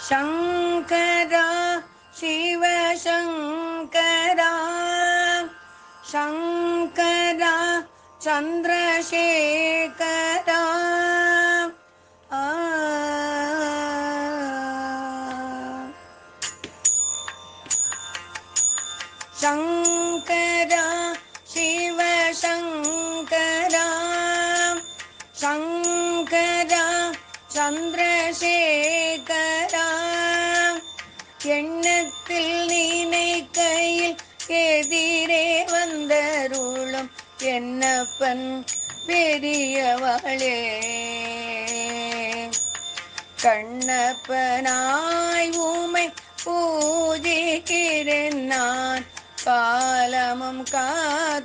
சங்கரா சிவசங்கரா சங்கரா சந்திரசேகரா சங்கரா சிவசங்கரா சங்கரா சந்திரசேகரா எண்ணத்தில் நினைக்கையில் எதிரே வந்தருளும் என்னப்பன் பெரியவளே கண்ணப்பனாய் உமை பூஜிக்கிறேன் நான் காலமும் காத்தருள்வார்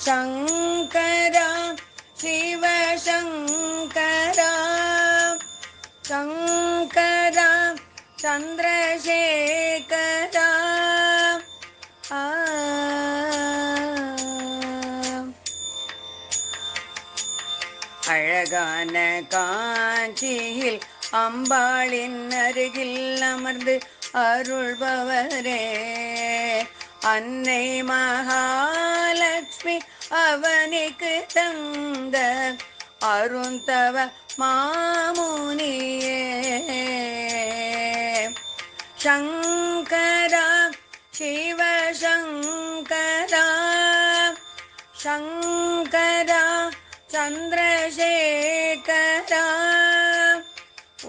சங்கரா சிவசங்கரா சங்கரா சந்திரசேகரா அழகான காஞ்சியில் அம்பாளின் அருகில் அமர்ந்து அருள்பவரே அன்னை மகாலட்சுமி அவனுக்கு தந்த அருந்தவ மாமுனியே சங்கரா சிவசங்கரா சங்கரா சந்திரசேகரா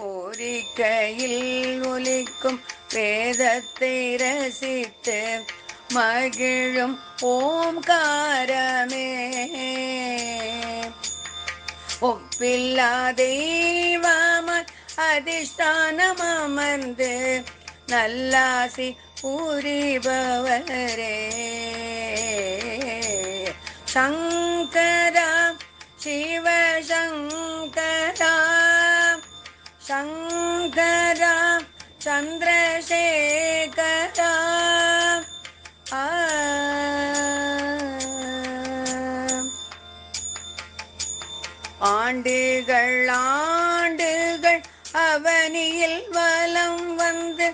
ஓரிக்கையில் ஒலிக்கும் வேதத்தை ரசித்து மகிழும் ஓம்காரமே ஒப்பில்லா தெய்வமாய் அதிஷ்டானம் அமர்ந்து நல்லாசி புரிபவரே சங்கரா சிவசங்கரா சங்கரா சந்திரசேகரா ஆண்டுகள் ஆண்டுகள் அவனியில் வலம் வந்து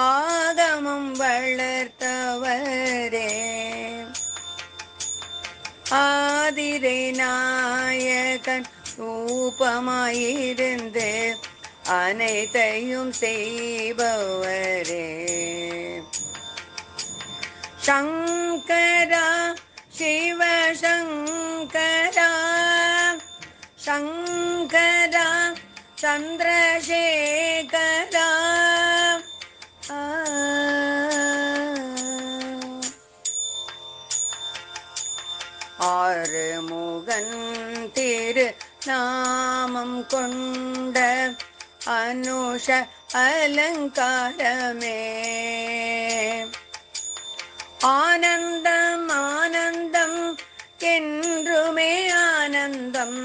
ஆகமம் வளர்த்தவரே ஆதிரை நாயகன் ரூபமாயிருந்து அனைத்தையும் செய்பவரே சங்கரா சிவசங்கரா சங்கரா சந்திரசேகரா ஆறுமுகன் திரு நாமம் கொண்ட அனுஷ அலங்காரமே ஆனந்தம் ஆனந்தம் என்றுமே ஆனந்தம்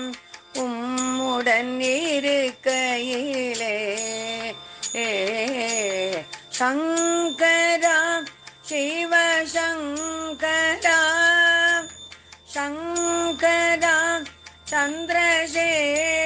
உம்முடன் இருக்கையிலே சங்கரா சிவசங்கரா சங்கரா சந்திரசேகரா